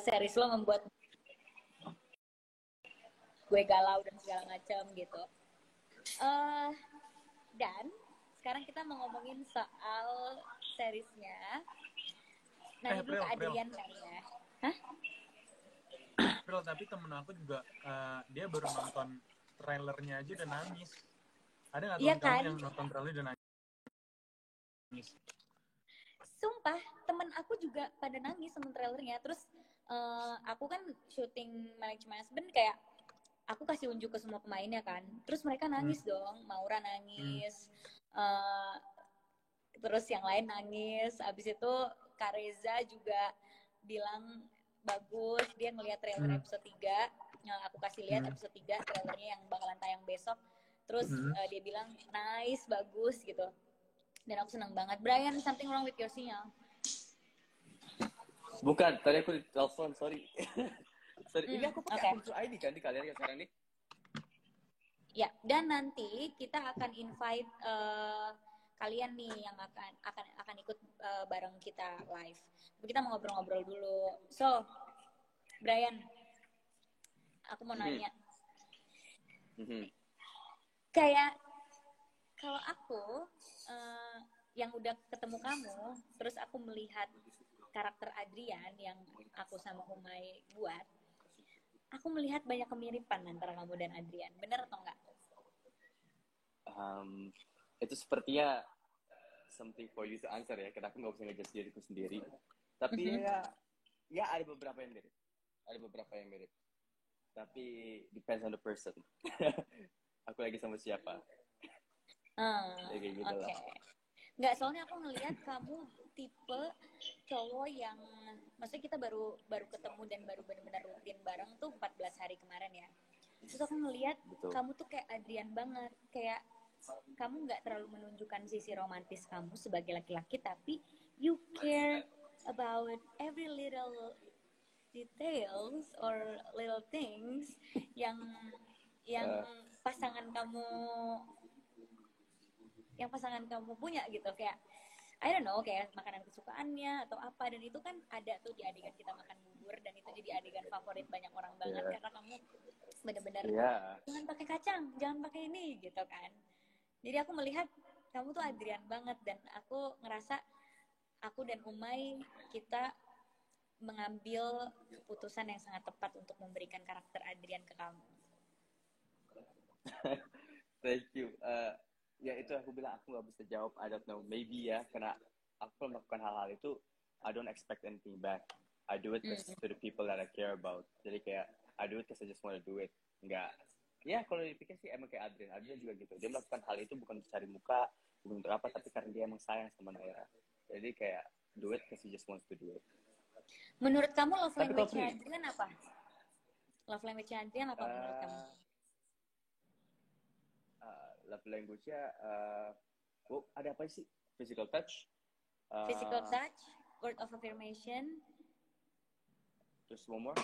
series lo membuat gue galau dan segala macam gitu. Dan sekarang kita mau ngomongin soal seriesnya. Nanya dulu ke Adrian kayaknya. Hah? April, tapi temen aku juga dia baru nonton trailernya aja udah nangis. Ada nggak temen kamu yang nonton trailer udah nangis? Sumpah, temen aku juga pada nangis sama trailernya. Terus aku kan syuting Manage My Husband, kayak aku kasih unjuk ke semua pemainnya kan. Terus mereka nangis dong. Maura nangis. Terus yang lain nangis. Abis itu Kak Reza juga bilang bagus. Dia ngeliat trailer episode 3. Aku kasih lihat episode 3 trailernya yang bakalan tayang besok. Terus dia bilang nice, bagus gitu. Dan aku senang banget. Brian, something wrong with your signal? Bukan, tadi aku ditelepon, sorry. Sorry, ini aku pakai akun ID kan di kalian sekarang nih? Ya, dan nanti kita akan invite kalian nih yang akan ikut bareng kita live. Tapi kita mau ngobrol-ngobrol dulu. So, Brian, aku mau nanya. Kayak kalau aku yang udah ketemu kamu, terus aku melihat karakter Adrian yang aku sama Umay buat, aku melihat banyak kemiripan antara kamu dan Adrian. Bener atau enggak? Itu sepertinya something for you to answer ya, karena aku nggak bisa ngejudge diriku sendiri. Tapi ya ada beberapa yang mirip. Tapi depends on the person. Aku lagi sama siapa. Oke. Nggak, soalnya aku ngelihat kamu tipe cowok yang, maksudnya kita baru ketemu dan baru benar-benar rutin bareng tuh 14 hari kemarin ya. Terus aku ngelihat kamu tuh kayak Adrian banget, kayak kamu nggak terlalu menunjukkan sisi romantis kamu sebagai laki-laki, tapi you care about every little details or little things yang pasangan kamu punya gitu, kayak I don't know, kayak makanan kesukaannya atau apa, dan itu kan ada tuh di adegan kita makan bubur, dan itu jadi adegan favorit banyak orang banget karena kamu benar-benar jangan pakai kacang, jangan pakai ini gitu kan. Jadi aku melihat kamu tuh Adrian banget, dan aku ngerasa aku dan Umay kita mengambil keputusan yang sangat tepat untuk memberikan karakter Adrian ke kamu. Thank you. Ya itu aku bilang aku nggak bisa jawab, I don't know, maybe ya, karena aku melakukan hal-hal itu I don't expect anything back. I do it to the people that I care about. Jadi kayak I do it because I just want to do it. Enggak. Ya kalau dipikir sih emang kayak Adrian juga gitu. Dia melakukan hal itu bukan untuk cari muka, bukan untuk apa, tapi karena dia emang sayang sama Naira. Jadi kayak do it because he just wants to do it. Menurut kamu love language-nya Adrian apa? Love language-nya Adrian apa menurut kamu? Love language-nya ada apa sih? Physical touch, word of affirmation, terus one more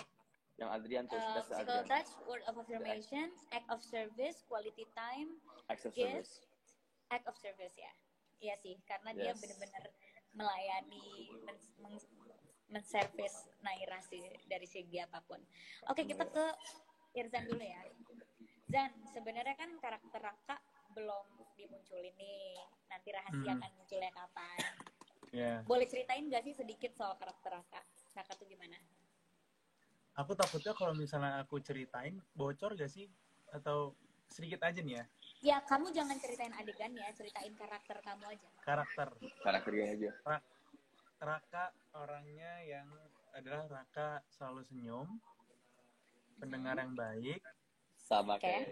yang Adrian tuh physical touch, word of affirmation, act of service, quality time, act of service ya. Iya sih, karena dia benar-benar melayani, menservis Naira sih dari segi apapun. Oke, kita ke Irzan dulu ya. Zan, sebenarnya kan karakter Raka belum dimunculin nih. Nanti rahasia akan munculnya kapan. Boleh ceritain gak sih sedikit soal karakter Raka? Raka tuh gimana? Aku takutnya kalau misalnya aku ceritain, bocor gak sih? Atau sedikit aja nih ya? Ya, kamu jangan ceritain adegannya, ceritain karakter kamu aja. Karakternya aja. Raka orangnya yang adalah Raka selalu senyum, pendengar yang baik, sama kayak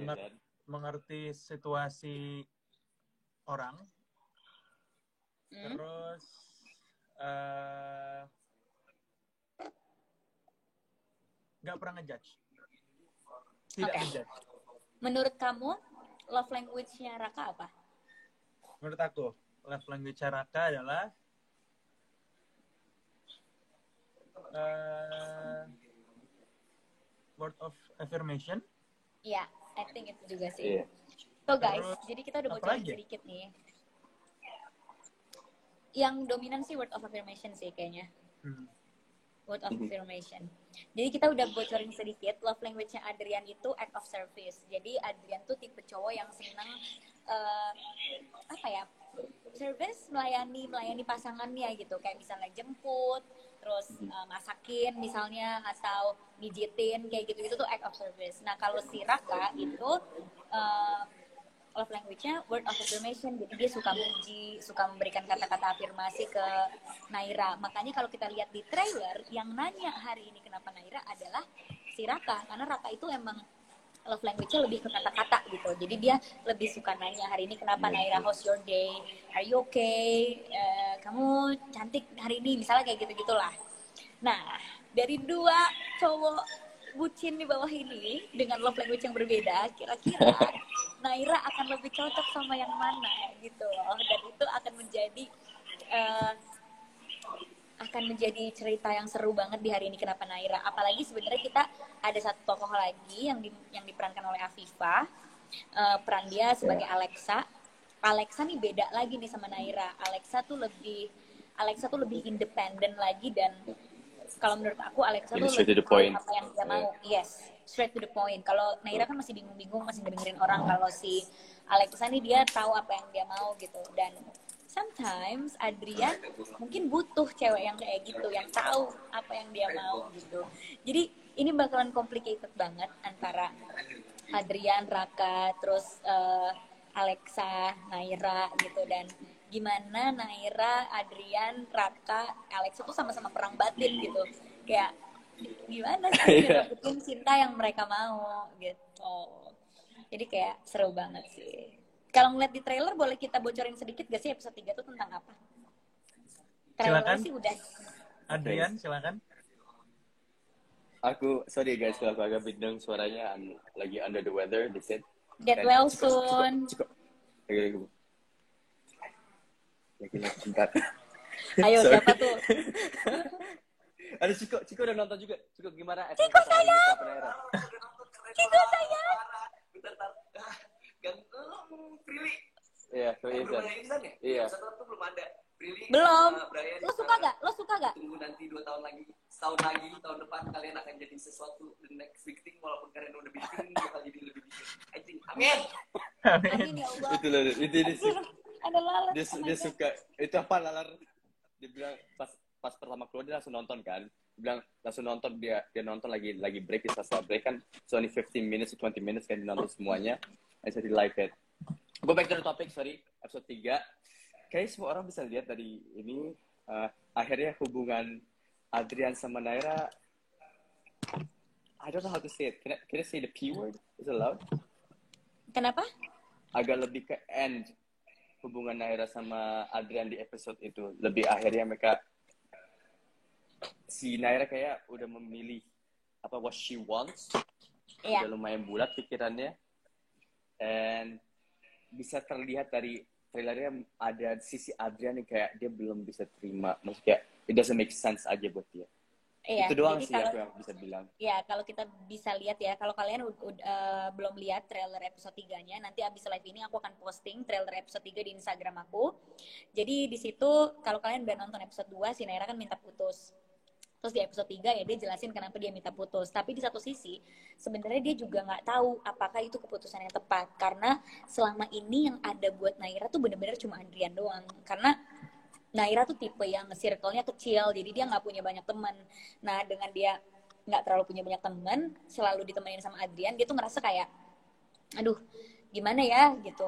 mengerti situasi orang, terus nggak pernah ngejudge, tidak ngejudge. Menurut kamu love language-nya Raka apa? Menurut aku love language Raka adalah word of affirmation. Iya, I think itu juga sih. So guys, jadi kita udah bocorin sedikit nih. Yang dominan sih word of affirmation sih kayaknya. Word of affirmation. Jadi kita udah bocorin sedikit, love language-nya Adrian itu act of service. Jadi Adrian tuh tipe cowok yang senang service, melayani pasangannya gitu. Kayak misalnya jemput, terus masakin misalnya, atau mijitin, kayak gitu-gitu tuh act of service. Nah kalau si Raka itu love language-nya word of affirmation. Jadi dia suka muji, suka memberikan kata-kata afirmasi ke Naira. Makanya kalau kita lihat di trailer, yang nanya hari ini kenapa Naira adalah si Raka. Karena Raka itu emang love language-nya lebih ke kata-kata gitu. Jadi dia lebih suka nanya, hari ini kenapa Naira, how's your day? Are you okay? Kamu cantik hari ini, misalnya kayak gitu-gitulah. Nah, dari dua cowok bucin di bawah ini dengan love language yang berbeda, kira-kira Naira akan lebih cocok sama yang mana gitu loh. Dan itu akan menjadi cerita yang seru banget di hari ini kenapa Naira. Apalagi sebenarnya kita ada satu tokoh lagi yang diperankan oleh Afifah. Peran dia sebagai Alexa. Alexa nih beda lagi nih sama Naira. Alexa tuh lebih independen lagi, dan kalau menurut aku Alexa tuh lebih tahu apa yang dia mau. Yes, straight to the point. Kalau Naira kan masih bingung-bingung, masih dengerin orang. Kalau si Alexa nih dia tahu apa yang dia mau gitu. Dan sometimes Adrian mungkin butuh cewek yang kayak gitu, yang tahu apa yang dia mau gitu. Jadi ini bakalan complicated banget antara Adrian, Raka, terus Alexa, Naira gitu. Dan gimana Naira, Adrian, Raka, Alexa tuh sama-sama perang batin gitu. Kayak gimana sih dapetin cinta yang mereka mau gitu. Jadi kayak seru banget sih. Kalau ngeliat di trailer, boleh kita bocorin sedikit gak sih episode 3 tuh tentang apa? Trailer sih udah. Adrian, silakan. Sorry guys, kalau aku agak bindeng suaranya, lagi under the weather, they said. Get well soon. Ayo, siapa tuh? Ada Ciko udah nonton juga. Ciko gimana? Ciko sayang. Ciko sayang. Prilly. Iya, Iya. Satu belum ada. Prilly. Belum. Lo suka gak? Tunggu nanti 2 tahun lagi. Setahun lagi, tahun depan kalian akan jadi sesuatu the next big thing, walaupun kalian udah big thing, bakal jadi lebih big thing. I think. Amin. Amin ya Allah. Itu loh, itu ada lalat. Dia suka itu apa lalar? Dia bilang pas pertama keluar dia langsung nonton kan. Dia bilang langsung nonton, dia nonton lagi break, di sasa break kan. So only 15 minutes to 20 minutes kan dia nonton semuanya. I said he like it. Go back to the topic, sorry. Episode 3. Kayaknya semua orang bisa lihat dari ini akhirnya hubungan Adrian sama Naira, I don't know how to say it. Can I say the P word? Is it allowed? Kenapa? Agak lebih ke end hubungan Naira sama Adrian di episode itu. Lebih akhirnya mereka, si Naira kayak udah memilih apa what she wants. Iya. Udah lumayan bulat pikirannya. And bisa terlihat dari trailernya ada sisi Adrian yang kayak dia belum bisa terima. Maksudnya it doesn't make sense aja buat dia. Iya, itu doang sih aku yang bisa bilang. Ya, kalau kita bisa lihat ya, kalau kalian belum lihat trailer episode 3-nya, nanti abis live ini aku akan posting trailer episode 3 di Instagram aku. Jadi di situ kalau kalian udah nonton episode 2, si Naira kan minta putus. Terus di episode 3 ya dia jelasin kenapa dia minta putus. Tapi di satu sisi sebenarnya dia juga nggak tahu apakah itu keputusan yang tepat, karena selama ini yang ada buat Naira tuh bener-bener cuma Adrian doang. Karena Naira tuh tipe yang circle-nya kecil, jadi dia nggak punya banyak teman. Nah, dengan dia nggak terlalu punya banyak teman, selalu ditemenin sama Adrian, dia tuh ngerasa kayak, aduh, gimana ya gitu.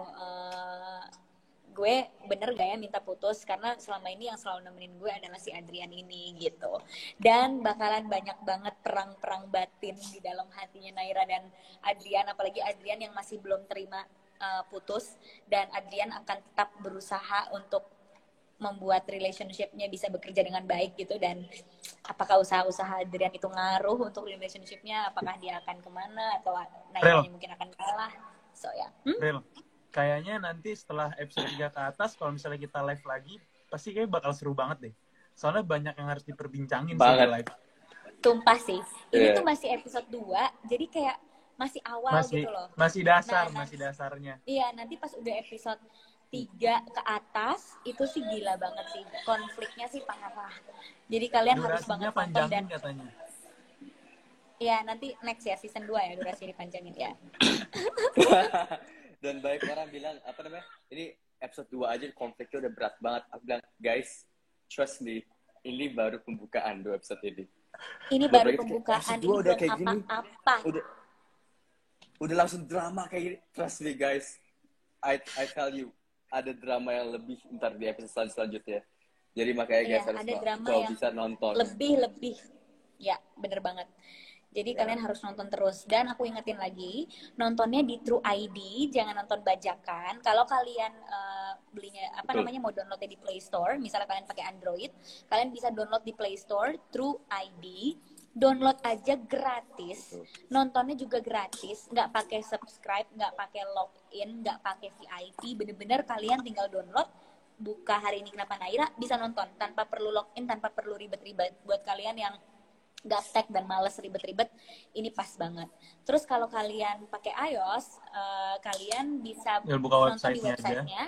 Gue bener gak ya minta putus, karena selama ini yang selalu nemenin gue adalah si Adrian ini gitu. Dan bakalan banyak banget perang-perang batin di dalam hatinya Naira dan Adrian, apalagi Adrian yang masih belum terima putus, dan Adrian akan tetap berusaha untuk membuat relationship-nya bisa bekerja dengan baik gitu. Dan apakah usaha-usaha Adrian itu ngaruh untuk relationship-nya, apakah dia akan kemana, atau Naira mungkin akan kalah. So ya kayaknya nanti setelah episode 3 ke atas, kalau misalnya kita live lagi, pasti kayak bakal seru banget deh. Soalnya banyak yang harus diperbincangin sih di live. Tumpah sih. Ini tuh masih episode 2, jadi kayak masih awal gitu loh. Masih dasar, masih dasarnya. Iya, nanti pas udah episode 3 ke atas itu sih gila banget sih, konfliknya sih parah. Jadi kalian harus banget nonton dan katanya. Ya nanti next ya season 2 ya durasi dipanjangin ya. Dan banyak orang bilang apa namanya, ini episode 2 aja konfliknya udah berat banget. Aku bilang guys, trust me, ini baru pembukaan 2 episode ini. Ini baru pembukaan, ini udah belum kayak gini, apa-apa. Udah langsung drama kayak gini. Trust me guys, I tell you, ada drama yang lebih ntar di episode selanjutnya. Jadi makanya guys harus kalau bisa nonton. Lebih. Ya, bener banget. Jadi kalian harus nonton terus. Dan aku ingetin lagi, nontonnya di True ID, jangan nonton bajakan. Kalau kalian belinya mau downloadnya di Play Store, misalnya kalian pakai Android, kalian bisa download di Play Store True ID. Download aja gratis. Nontonnya juga gratis, nggak pakai subscribe, nggak pakai login, nggak pakai VIP. Bener-bener kalian tinggal download, buka Hari Ini Kenapa Naira, bisa nonton tanpa perlu login, tanpa perlu ribet-ribet. Buat kalian yang gaptek dan males ribet-ribet, ini pas banget. Terus kalau kalian pakai iOS, kalian bisa nonton di websitenya,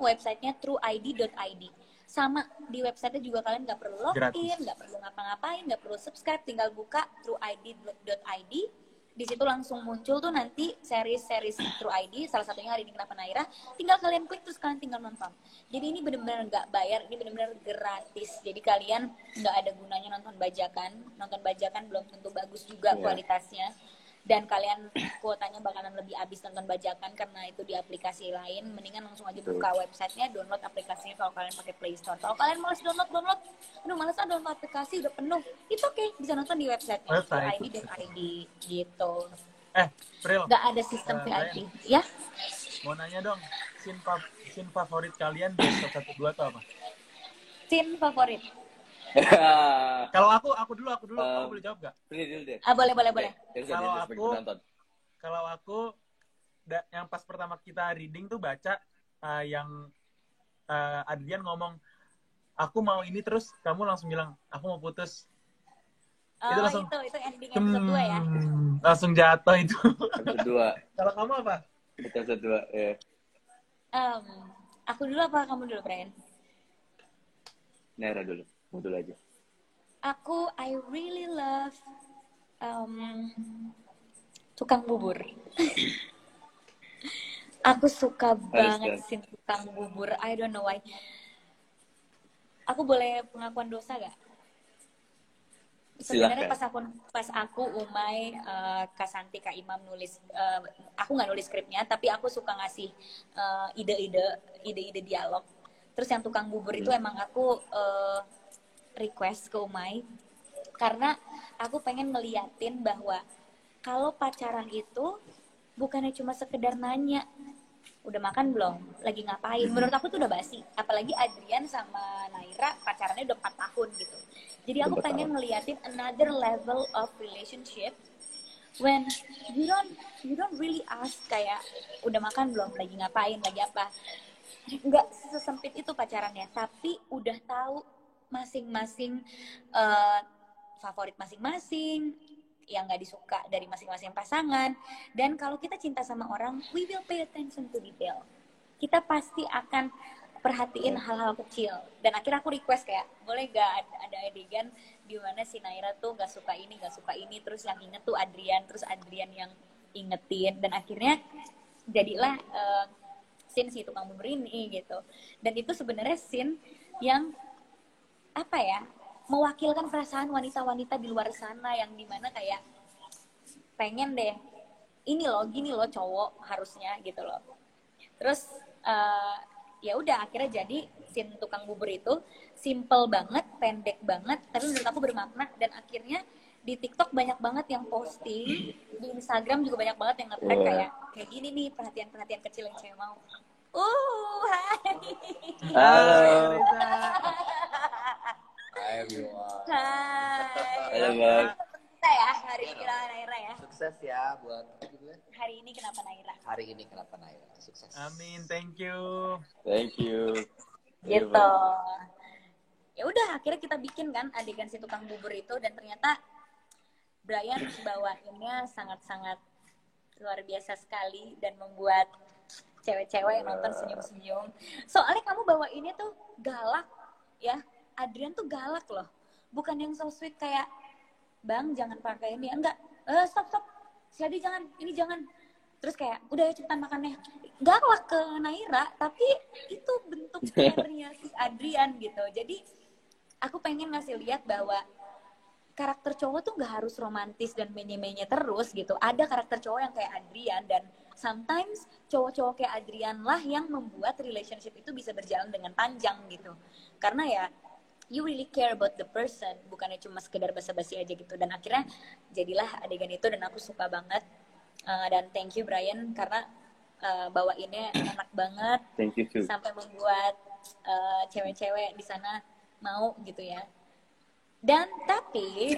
websitenya trueid.id. Sama di websitenya juga kalian nggak perlu login, nggak perlu ngapa-ngapain, nggak perlu subscribe, tinggal buka trueid.id. Di situ langsung muncul tuh nanti series True ID, salah satunya Hari Ini Kenapa Naira. Tinggal kalian klik terus kalian tinggal nonton. Jadi ini benar-benar nggak bayar, ini benar-benar gratis. Jadi kalian nggak ada gunanya nonton bajakan. Nonton bajakan belum tentu bagus juga kualitasnya. Dan kalian kuotanya bakalan lebih habis nonton bajakan karena itu di aplikasi lain. Mendingan langsung aja buka websitenya, download aplikasinya kalau kalian pakai Play Store. Kalau kalian malas download, aduh malas download aplikasi udah penuh, itu oke, bisa nonton di websitenya id.id gitu. Pril, nggak ada sistem VIP ya. Mau nanya dong, scene favorit kalian di episode 1-2 tuh apa? Scene favorit? Kalau aku dulu, kamu boleh jawab gak? Boleh. Kalau aku yang pas pertama kita reading tuh baca yang Adrian ngomong, aku mau ini, terus kamu langsung bilang aku mau putus. Itu langsung itu ending episode 2 ya. Langsung jatuh itu. Episode 2. Kalau kamu apa? Episode 2 ya. Aku dulu apa kamu dulu, Brian? Naira dulu. Dulu aja. I really love tukang bubur. Aku suka banget sih tukang bubur. I don't know why. Aku boleh pengakuan dosa gak? Sebenarnya pas aku Umay, Kak Santi, Kak Imam nulis, aku nggak nulis skripnya, tapi aku suka ngasih ide-ide dialog. Terus yang tukang bubur itu emang aku request ke Umay karena aku pengen ngeliatin bahwa kalau pacaran itu bukannya cuma sekedar nanya udah makan belum, lagi ngapain. Menurut aku tuh udah basi, apalagi Adrian sama Naira pacarannya udah 4 tahun gitu. Jadi aku pengen ngeliatin another level of relationship when you don't really ask kayak udah makan belum, lagi ngapain, lagi apa. Nggak sesempit itu pacarannya, tapi udah tahu masing-masing favorit masing-masing, yang nggak disuka dari masing-masing pasangan. Dan kalau kita cinta sama orang, we will pay attention to detail. Kita pasti akan perhatiin hal-hal kecil. Dan akhirnya aku request kayak, boleh gak ada adegan di mana si Naira tuh gak suka ini, terus yang inget tuh Adrian, terus Adrian yang ingetin. Dan akhirnya jadilah scene si tukang bubur ini gitu. Dan itu sebenarnya scene yang mewakilkan perasaan wanita-wanita di luar sana yang dimana kayak pengen deh gini loh cowok harusnya gitu loh. Terus ya udah akhirnya jadi scene tukang bubur itu simple banget, pendek banget, tapi menurut aku bermakna. Dan akhirnya di TikTok banyak banget yang posting, di Instagram juga banyak banget yang nge-tag kayak gini nih, perhatian kecil yang saya mau. Hai. Halo. Hai everyone. Hai. Kita ya hari ini kenapa Naira ya. Sukses ya buat hari ini kenapa Naira. Hari ini kenapa Naira. Sukses. Amin, thank you. Gitu. Ya udah akhirnya kita bikin kan adegan si tukang bubur itu, dan ternyata Brian bawainnya sangat-sangat luar biasa sekali dan membuat cewek-cewek yang nonton senyum-senyum. Soalnya kamu bawa ini tuh galak ya. Adrian tuh galak loh. Bukan yang so sweet kayak, Bang jangan pakai ini. Enggak, stop. Jadi jangan, ini jangan. Terus kayak, udah ya cepetan makannya. Galak ke Naira, tapi itu bentuk care-nya si Adrian gitu. Jadi aku pengen ngasih lihat bahwa karakter cowok tuh gak harus romantis dan menye-menye terus gitu. Ada karakter cowok yang kayak Adrian, dan sometimes cowok-cowok kayak Adrian lah yang membuat relationship itu bisa berjalan dengan panjang gitu. Karena ya you really care about the person, bukannya cuma sekedar basa-basi aja gitu. Dan akhirnya jadilah adegan itu, dan aku suka banget. Dan thank you Brian karena bawainnya enak banget. Thank you too. Sampai membuat cewek-cewek di sana mau gitu ya. Dan tapi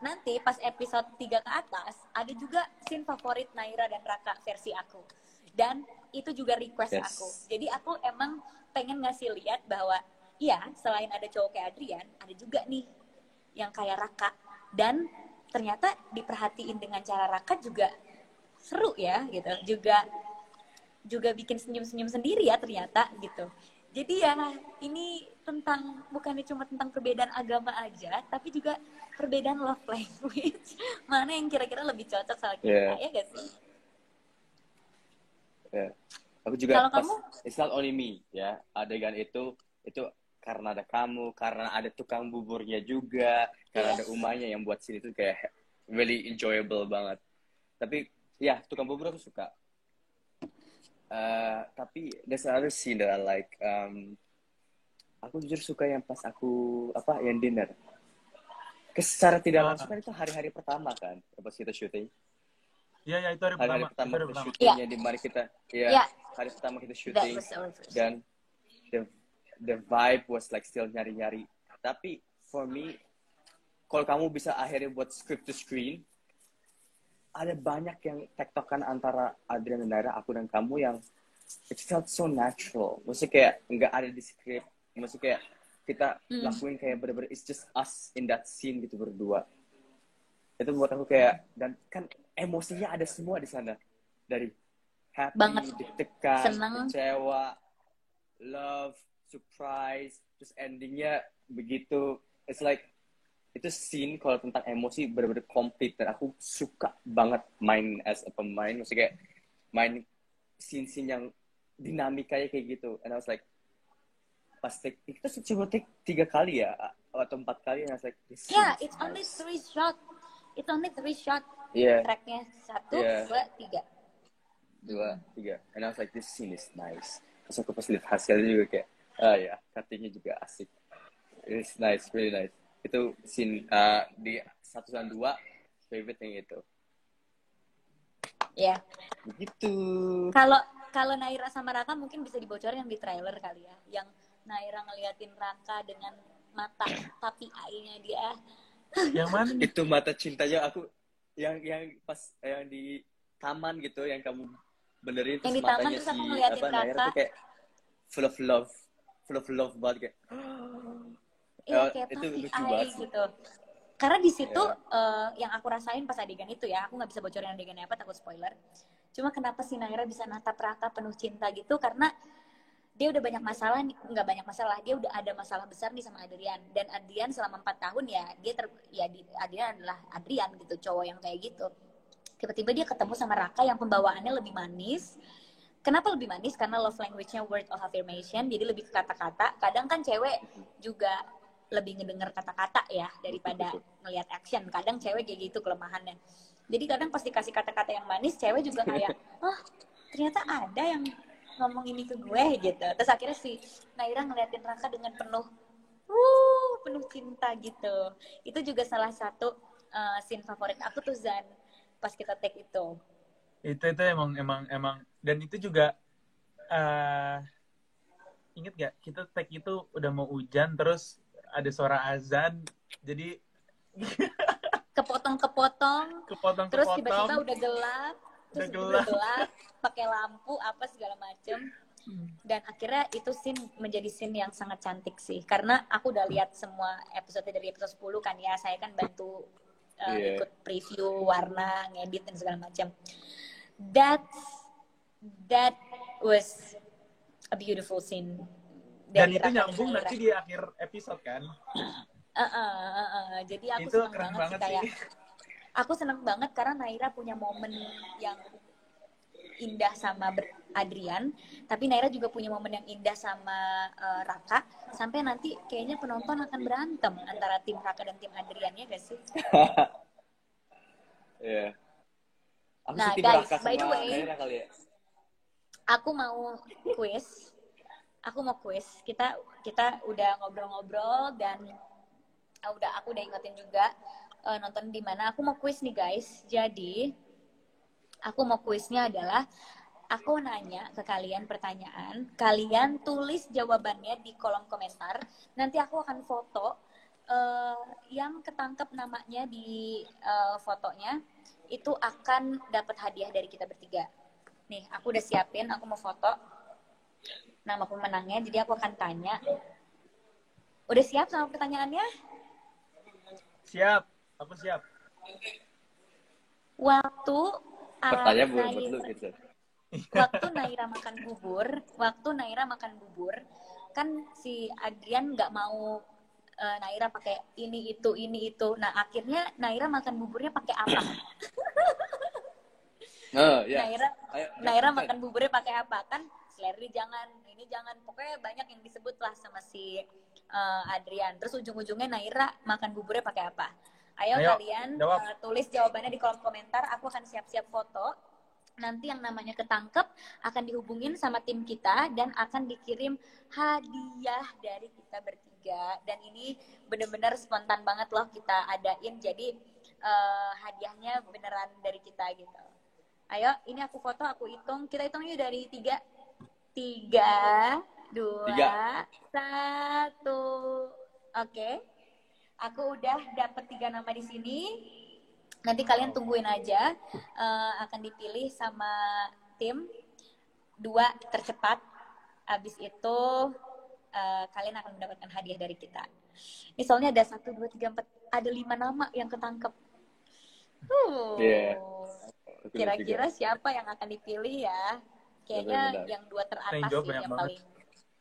nanti pas episode 3 ke atas ada juga scene favorit Naira dan Raka versi aku. Dan itu juga request aku. Jadi aku emang pengen ngasih lihat bahwa iya, selain ada cowok kayak Adrian, ada juga nih yang kayak Raka. Dan ternyata diperhatiin dengan cara Raka juga seru ya gitu. Juga bikin senyum-senyum sendiri ya ternyata gitu. Jadi ya ini tentang, bukannya cuma tentang perbedaan agama aja, tapi juga perbedaan love language. Mana yang kira-kira lebih cocok sama kita, ya gak sih? Aku juga kalau kamu, it's not only me ya, adegan itu karena ada kamu, karena ada tukang buburnya juga, karena ada Umanya yang buat scene itu kayak really enjoyable banget. Tapi ya tukang bubur aku suka. Tapi there's another scene that I like. Aku jujur suka yang pas yang dinner. Secara tidak langsung kan itu hari-hari pertama kan, pas kita syuting. Iya, itu hari pertama kita syutingnya di mari kita. Hari pertama kita syuting dan the vibe was like still nyari-nyari. Tapi for me, kalau kamu bisa akhirnya buat script to screen, ada banyak yang tektokan antara Adrian dan Naira, aku dan kamu, yang it felt so natural. Maksudnya kayak nggak ada di script. Maksudnya kayak kita lakuin kayak bener-bener it's just us in that scene gitu berdua. Itu buat aku kayak, dan kan emosinya ada semua di sana. Dari happy, deg-degan, kecewa, love, surprise, terus endingnya begitu. It's like itu scene kalau tentang emosi benar-benar komplit, dan aku suka banget main as a pemain. Maksudnya kayak main scene-scene yang dinamikanya kayak gitu. And I was like, pas take, kita cuma take 3 kali ya atau 4 kali, and I was like, it's only 3 shot. It's only 3 shot. Tracknya 1, 2, 3. 2, 3. And I was like, this scene is nice. Terus aku pas lihat hasilnya juga kayak, cuttingnya juga asik. It's nice, really nice. Itu scene di 1 dan 2 favorite yang itu. Ya. Begitu. Kalau Naira sama Raka mungkin bisa dibocorin yang di trailer kali ya. Yang Naira ngeliatin Raka dengan mata tapi AI-nya dia. Yang mana? Itu mata cintanya aku yang pas yang di taman gitu, yang kamu benerin, terus yang di matanya taman, terus aku ngeliatin Naira tuh kayak full of love banget kayak. Kayak itu lucu AI banget gitu. Karena di situ yang aku rasain pas adegan itu ya, aku nggak bisa bocorin adegannya apa, takut spoiler. Cuma kenapa si Naira bisa natap Raka penuh cinta gitu, karena dia udah banyak masalah, nggak banyak masalah, dia udah ada masalah besar nih sama Adrian. Dan Adrian selama 4 tahun ya, Adrian adalah Adrian gitu, cowok yang kayak gitu. Tiba-tiba dia ketemu sama Raka yang pembawaannya lebih manis. Kenapa lebih manis? Karena love language-nya word of affirmation, jadi lebih ke kata-kata. Kadang kan cewek juga lebih ngedenger kata-kata ya daripada ngelihat action. Kadang cewek kayak gitu kelemahannya. Jadi kadang pas dikasih kata-kata yang manis, cewek juga kayak, ternyata ada yang ngomong ini ke gue gitu. Terus akhirnya si Naira ngeliatin Raka dengan penuh cinta gitu. Itu juga salah satu scene favorit aku tuh, Zan, pas kita take itu. Itu emang dan itu juga inget gak, kita take itu udah mau hujan, terus ada suara azan, jadi kepotong, terus tiba-tiba udah gelap, pakai lampu apa segala macem. Dan akhirnya itu scene menjadi scene yang sangat cantik sih, karena aku udah lihat semua episode dari episode 10 kan ya, saya kan bantu ikut preview warna, ngedit dan segala macam. That's that was a beautiful scene Dan dari itu Raka dan nyambung Naira. nanti di akhir episode kan. Jadi aku Itu seneng keren banget sih, banget kayak sih. aku seneng banget karena Naira punya momen yang indah sama Adrian, tapi Naira juga punya momen yang indah sama Raka, sampai nanti kayaknya penonton akan berantem antara tim Raka dan tim Adrian, ya gak sih? Iya. Aku Nah, sih tim guys, Raka by the sama way, Naira kali ya. aku mau quiz. Kita udah ngobrol-ngobrol dan aku udah ingetin juga nonton di mana. Aku mau quiz nih guys. Jadi aku mau kuisnya adalah aku nanya ke kalian pertanyaan, kalian tulis jawabannya di kolom komentar. Nanti aku akan foto yang ketangkep namanya di fotonya itu akan dapat hadiah dari kita bertiga. Nih, aku udah siapin, aku mau foto nama pemenangnya, jadi aku akan tanya. Udah siap sama pertanyaannya? Siap, aku siap. Waktu Pertanyaan buat lu gitu. Waktu Naira makan bubur, kan si Adrian nggak mau Naira pakai ini itu. Nah, akhirnya Naira makan buburnya pakai apa? Ya. Naira makan buburnya pakai apa? Kan seleri ini jangan, pokoknya banyak yang disebut lah sama si Adrian. Terus ujung-ujungnya Naira makan buburnya pakai apa? Ayo kalian tulis jawabannya di kolom komentar. Aku akan siap-siap foto. Nanti yang namanya ketangkep akan dihubungin sama tim kita dan akan dikirim hadiah dari kita bertiga. Dan ini benar-benar spontan banget loh kita adain. Jadi hadiahnya beneran dari kita gitu. Ayo, ini aku foto, aku hitung. Kita hitung yuk dari 3, 2, 1. Oke. Aku udah dapet 3 nama di sini. Nanti kalian tungguin aja. Akan dipilih sama tim 2 tercepat. Abis itu kalian akan mendapatkan hadiah dari kita. Ini soalnya ada 1, 2, 3, 4. Ada 5 nama yang ketangkep. Kira-kira siapa yang akan dipilih ya? Kayaknya yang 2 teratas sih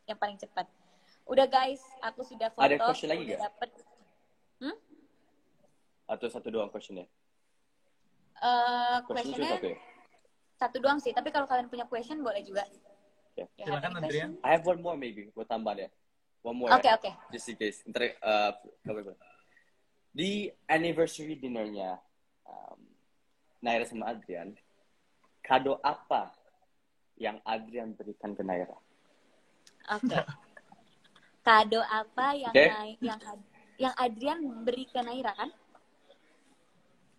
yang paling cepat. Udah guys, aku sudah foto. Ada question lagi nggak? Dapet. Atau 1 doang questionnya? Questionnya 1 doang sih. Tapi kalau kalian punya question boleh juga. Yeah. Silakan Adrian. I have one more maybe buat tambah ya. One more. Oke. Just in case. Ntar di anniversary dinnernya Naira sama Adrian, kado apa yang Adrian berikan ke Naira? Oke. Kado apa yang yang Adrian beri ke Naira kan?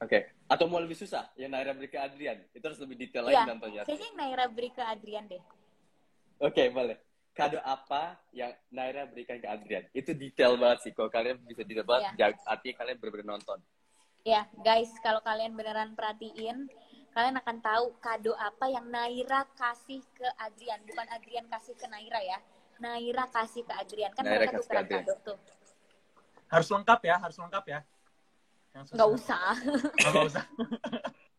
Oke. Atau mau lebih susah, yang Naira beri ke Adrian? Itu harus lebih detail lagi contohnya. Kayaknya yang Naira beri ke Adrian deh. Oke, boleh. Kado apa yang Naira berikan ke Adrian? Itu detail banget sih. Kalau kalian bisa detail banget, artinya kalian benar-benar nonton. Ya, guys, kalau kalian beneran perhatiin, kalian akan tahu kado apa yang Naira kasih ke Adrian. Bukan Adrian kasih ke Naira ya. Naira kasih ke Adrian. Kan Naira mereka tukeran kado tuh. Harus lengkap ya. Nggak usah.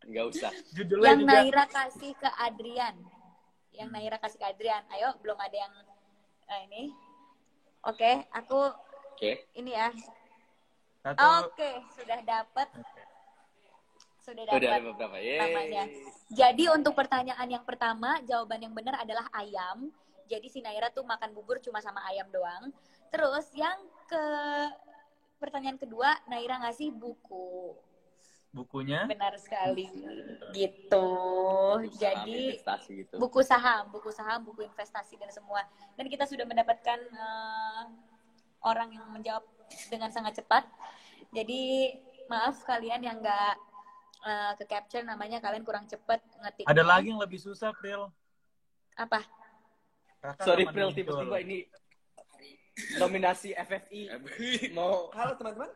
Nggak usah. Judulnya yang juga. Naira kasih ke Adrian. Ayo, belum ada yang ini. Oke, aku ini ya. Oke, sudah dapat. Sudah dapat namanya. Jadi untuk pertanyaan yang pertama, jawaban yang benar adalah ayam. Jadi si Naira tuh makan bubur cuma sama ayam doang. Terus yang pertanyaan kedua, Naira ngasih buku. Bukunya? Benar sekali. Gitu. Jadi gitu. buku saham, buku investasi dan semua. Dan kita sudah mendapatkan orang yang menjawab dengan sangat cepat. Jadi maaf kalian yang nggak ke capture namanya, kalian kurang cepat ngetik. Ada lagi yang lebih susah, Pril. Apa? Sorry Pril, tiba-tiba ini nominasi FFI mau. Halo teman-teman.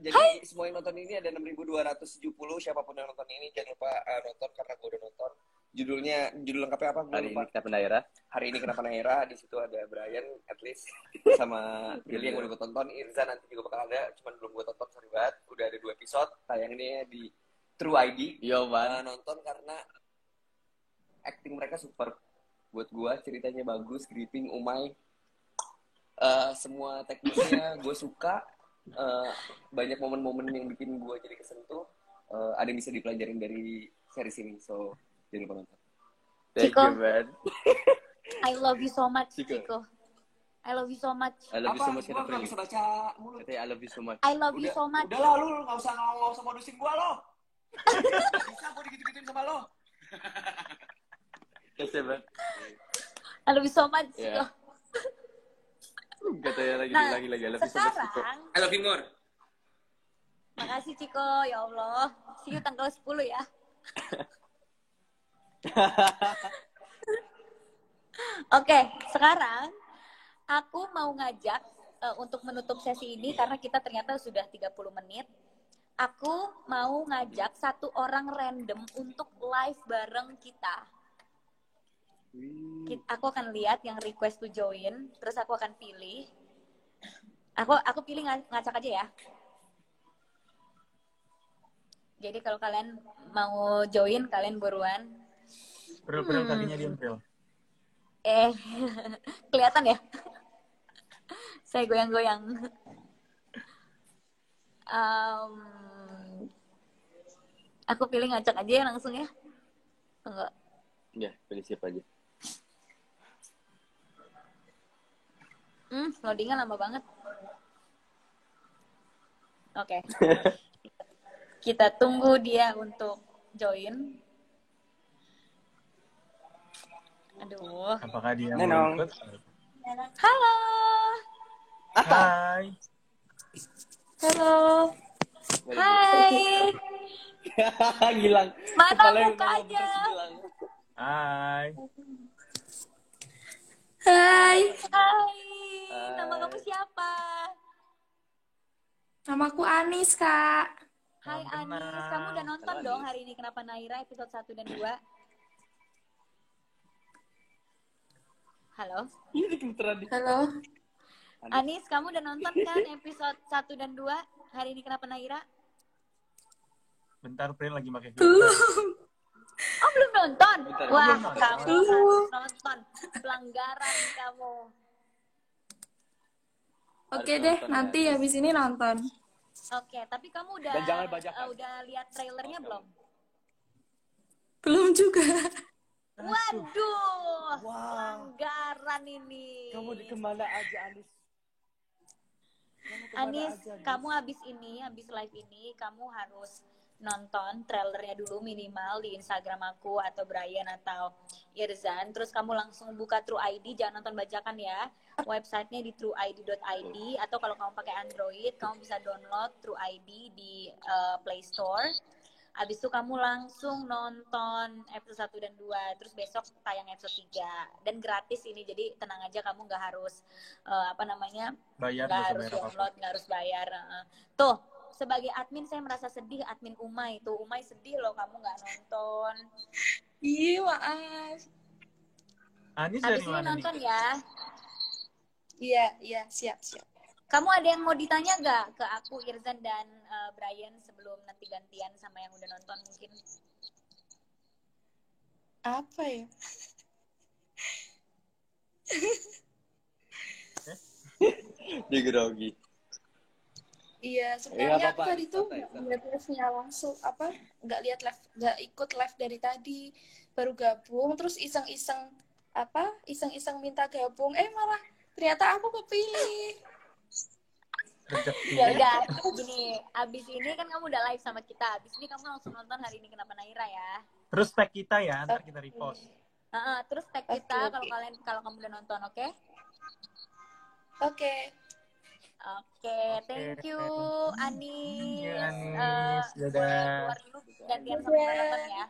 Jadi semua yang nonton ini ada 6.270. Siapapun yang nonton ini jangan lupa nonton karena gue udah nonton. Judul lengkapnya apa? Hari ini kenapa Naira? Hari ini kenapa Naira? Di situ ada Brian, at least, sama Billy yang udah gue tonton. Irza nanti juga bakal ada, cuman belum gue tonton, sorry banget. Udah ada 2 episode, tayangannya di True ID. Yo man. Nonton karena acting mereka super. Buat gue ceritanya bagus, gripping, umai. Semua teknisnya gue suka. Banyak momen-momen yang bikin gue jadi kesentuh. Ada yang bisa dipelajarin dari series ini, so jangan lupa nonton. Thank Ciko. you, man. I love you so much, Ciko. Ciko. I love you so much. I love you so much. Gue Kita nggak bisa baca mulut. Katanya I love you so much. I love you so much. Udah lah, lu nggak usah modusin gue lo. Bisa gue digitu-gituin sama lo. Yes, ya, man. I love you so much, Ciko. Yeah. Katanya lagi Nah, lagi I love you so much, Ciko. sekarang, I love you more. makasih Ciko, ya Allah. See you tanggal 10 ya. Oke, sekarang aku mau ngajak untuk menutup sesi ini karena kita ternyata sudah 30 menit. Aku mau ngajak satu orang random untuk live bareng kita. Aku akan lihat yang request to join, terus aku akan pilih. Aku pilih ngacak aja ya. Jadi kalau kalian mau join, kalian buruan. Pril kakinya diem, Pril. Kelihatan ya? Saya goyang-goyang. Aku pilih ngacak aja ya langsung ya. Enggak. Ya, pilih siapa aja. Loadingnya lama banget. Oke. Kita tunggu dia untuk join. Aduh. Apakah dia Nenong. mau ikut? Halo. Hai. Halo. Hai. Gilang. Mana Kepalanya mukanya? Gilang. Hai. Hai, Hai. Nama kamu siapa? namaku Anis, Kak. Hai Salam Anis, kenal. kamu udah nonton Halo, dong Anis. hari ini Kenapa Naira episode 1 dan 2? Halo? Ini gemeteran nih. Halo. Anis, kamu udah nonton kan episode 1 dan 2 hari ini Kenapa Naira? Bentar, Pril lagi pakai Belum. filter. Oh, belum nonton? Bentar, Wah, belum nonton. kamu harus nonton. Pelanggaran kamu. Oke Harus deh, nonton, nanti ya. habis ini nonton. Oke, tapi kamu udah Dan jangan bajakan. udah lihat trailernya belum? Belum juga. Waduh, Wow. pelanggaran ini. Kamu kemana aja, Anis? Anis, kamu habis live ini, kamu harus nonton trailernya dulu minimal di Instagram aku atau Brian atau Irzan. Terus kamu langsung buka True ID, jangan nonton bajakan ya. Websitenya di trueid.id atau kalau kamu pakai Android, kamu bisa download True ID di Play Store. Abis itu kamu langsung nonton episode 1 dan 2. Terus besok tayang episode 3. Dan gratis ini, jadi tenang aja, kamu nggak harus Bayar, nggak nggak harus usah bayar download, nggak harus bayar. Tuh, sebagai admin saya merasa sedih, admin Umay tuh. Umay sedih loh kamu nggak nonton. Iya, maaf. Anis Habis dari ini mana nih? nonton ya. Iya, siap. Kamu ada yang mau ditanya nggak ke aku, Irzan dan Brian sebelum nanti gantian sama yang udah nonton mungkin? Apa ya? Dia grogi. Iya, sebenarnya aku apa-apa, tadi tuh santai, nggak lihat live-nya langsung, nggak lihat live, nggak ikut live dari tadi, baru gabung, terus iseng-iseng minta gabung, malah ternyata aku kepilih. Rezeki. Ya udah, gini, abis ini kan kamu udah live sama kita, abis ini kamu langsung nonton Hari Ini Kenapa Naira ya. Terus tag kita ya, ntar kita repost. Terus tag kita Oke. kalau kamu udah nonton, oke? Oke. Oke, thank you Anis. Iya, Anis. Gue Dadah. keluar dulu gantian sama yang nonton ya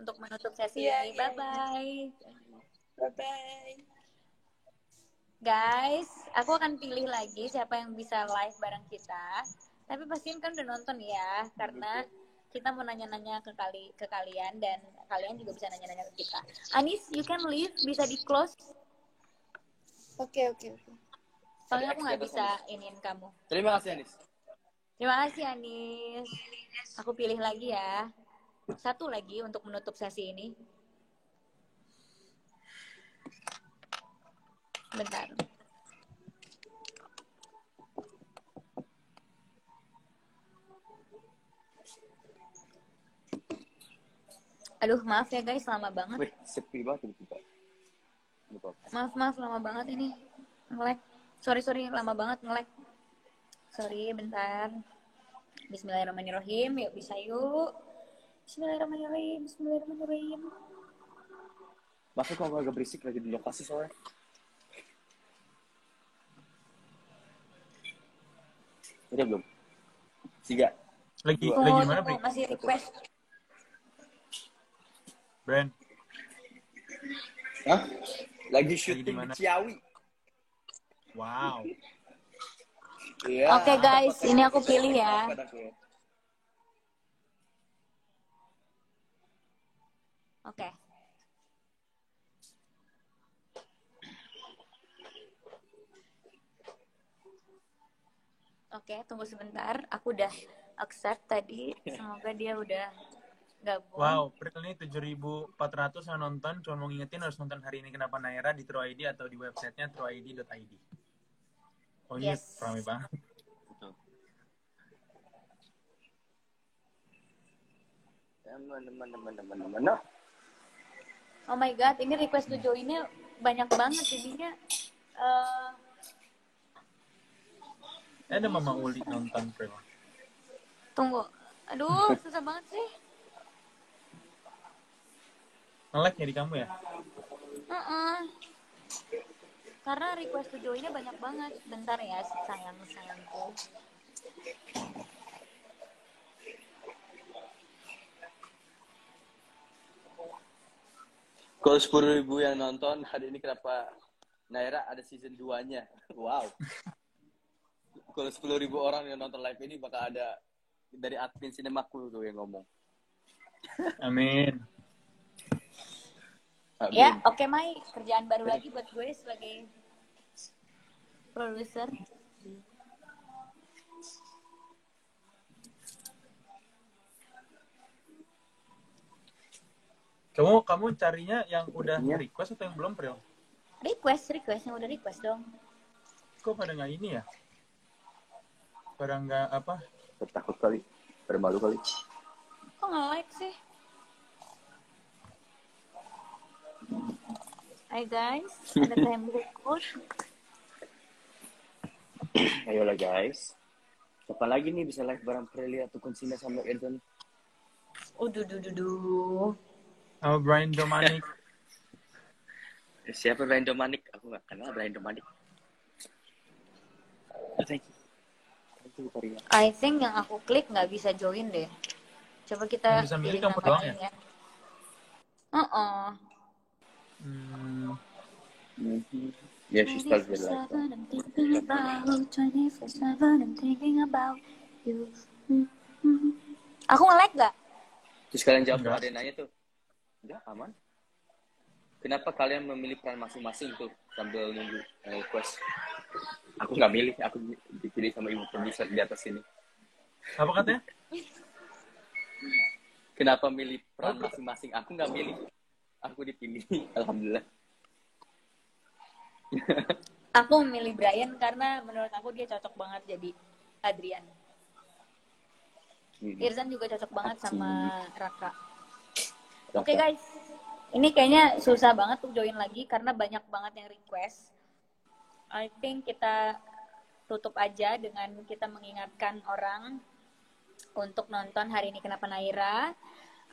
untuk menutup sesi Iya, ini. iya. Bye bye. Bye-bye. Guys, aku akan pilih lagi siapa yang bisa live bareng kita. Tapi pastiin kan udah nonton ya, karena kita mau nanya-nanya ke kalian dan kalian juga bisa nanya-nanya ke kita. Anis, you can leave, bisa di close. Oke. Soalnya aku nggak bisa iniin kamu. Terima kasih, Anis. Terima kasih Anis. Aku pilih lagi ya. Satu lagi untuk menutup sesi ini. Bentar. Aduh, maaf ya guys, lama banget. Wih, sepi banget tiba-tiba. Maaf, lama banget ini. Nge-lag. Sorry, lama banget nge-lag. Sorry, bentar. Bismillahirrahmanirrahim. Yuk, bisa yuk. Bismillahirrahmanirrahim. Masa kok agak berisik lagi di lokasi soalnya? Udah belum? 3. Lagi Tunggu, mana, tunggu, Pri? masih request. Brand. Hah? Lagi di syuting mana? di Ciawi. Wow. Iya. Oke, guys, ini aku pilih ya. Oke. Oke, tunggu sebentar. Aku udah accept tadi. Semoga dia udah gabung. Wow, Pril ini 7.400 yang nonton. Cuma mau ngingetin harus nonton Hari Ini Kenapa Naira di True ID atau di websitenya trueid.id. Oh iya, Yes. ramai banget. Teman-teman. Oh my god, ini request to join-nya banyak banget jadinya. Ada Mama Uli nonton Pril. Tunggu. Aduh, susah banget sih. Nge-lag ya di kamu ya? Karena request to join-nya banyak banget. Bentar ya, sayangku. Kalau 10.000 yang nonton hari ini kenapa Naira ada season 2-nya? Wow. Kalau 10.000 orang yang nonton live ini bakal ada dari admin Sinemaku tuh yang ngomong. Amin. Ya, oke Mai, kerjaan baru lagi buat gue sebagai produser. Kamu carinya yang udah request atau yang belum, Pril? Request yang udah request dong. Kok pada nggak ini ya? Pada nggak apa? Takut kali, bermalu kali. Kok nge-like sih? Hai guys, ada time record. Ayolah guys. Kapan lagi nih bisa live bareng Preli atau Konsina sama Edson? Sama Brian Domanic. Siapa Brian Domanic? Aku nggak kenal Brian Domanic. Thank you. I think yang aku klik nggak bisa join deh. Coba kita Yang bisa milih pilih kamu nama doang lain ya? Yeah, she starts with like that. I'm thinking about 24/7, I'm thinking about you. Aku nge-like nggak? Terus kalian jawab tuh, Enggak. ada yang nanya tuh. Enggak, aman. Kenapa kalian memilih peran masing-masing tuh sambil nunggu request? Aku nggak milih, aku dipilih sama ibu produser di atas sini. Apa katanya? Kenapa milih peran masing-masing? Aku nggak milih, aku dipilih. Alhamdulillah. Aku memilih Brian karena menurut aku dia cocok banget jadi Adrian. Irzan juga cocok banget sama Raka. Oke guys, ini kayaknya susah banget tuh join lagi karena banyak banget yang request. I think kita tutup aja dengan kita mengingatkan orang untuk nonton Hari Ini Kenapa Naira.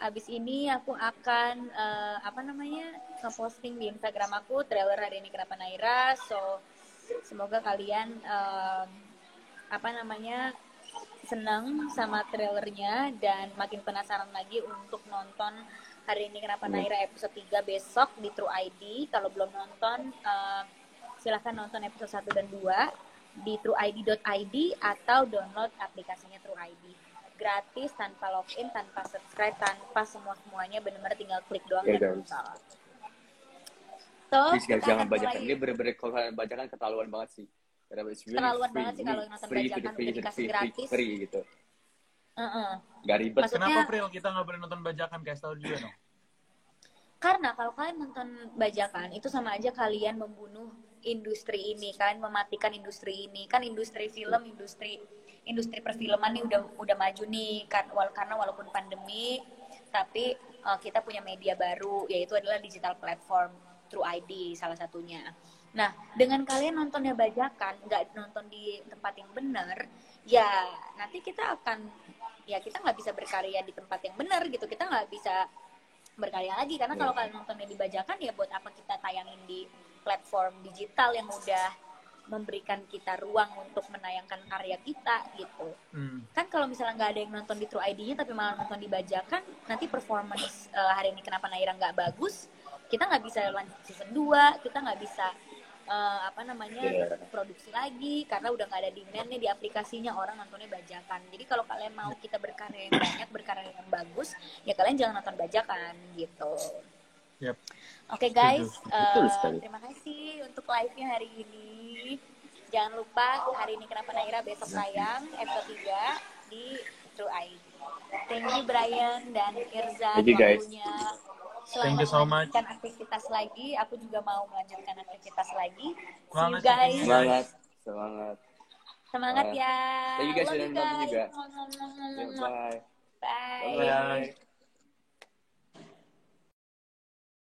Abis ini aku akan nge-posting di Instagram aku trailer Hari Ini Kenapa Naira. So semoga kalian senang sama trailernya dan makin penasaran lagi untuk nonton Hari Ini Kenapa Naira episode 3 besok di True ID. Kalau belum nonton, silahkan nonton episode 1 dan 2 di trueid.id atau download aplikasinya True ID. Gratis, tanpa login, tanpa subscribe, tanpa semuanya, benar-benar tinggal klik doang dan install. So, Please guys, jangan bajakan. Ini bener-bener kalau kalian bajakan keterlaluan banget sih. Keterlaluan banget sih kalau nonton bajakan udah dikasih gratis. Free gitu. Gak ribet. Maksudnya, kenapa Pril kita nggak boleh nonton bajakan? Kasih tau juga dong. Karena kalau kalian nonton bajakan itu sama aja kalian membunuh industri ini kan, mematikan industri ini kan. Industri film, industri perfilman nih udah maju nih kan, karena walaupun pandemi tapi kita punya media baru, yaitu adalah digital platform True ID salah satunya. Nah, dengan kalian nontonnya bajakan, nggak nonton di tempat yang benar, ya nanti kita nggak bisa berkarya di tempat yang benar gitu. Kita nggak bisa berkarya lagi, karena kalau kalian nontonnya di bajakan, ya buat apa kita tayangin di platform digital yang udah memberikan kita ruang untuk menayangkan karya kita gitu. Kan kalau misalnya nggak ada yang nonton di True ID-nya tapi malah nonton di bajakan, nanti performance Hari Ini Kenapa Naira nggak bagus, kita nggak bisa lanjut season 2, kita nggak bisa produksi lagi karena udah nggak ada demand-nya di aplikasinya, orang nontonnya bajakan. Jadi kalau kalian mau kita berkarya yang banyak, berkarya yang bagus, ya kalian jangan nonton bajakan gitu. Yep. Oke guys, terima kasih untuk live-nya hari ini. Jangan lupa Hari Ini Kenapa Naira besok tayang episode 3 di True ID. Thank you Brian dan Irza waktunya. Thank you so much. Melanjutkan aktivitas lagi, aku juga mau melanjutkan aktivitas lagi. See you guys. Semangat ya. Thank you guys sudah nonton juga. Bye. Bye.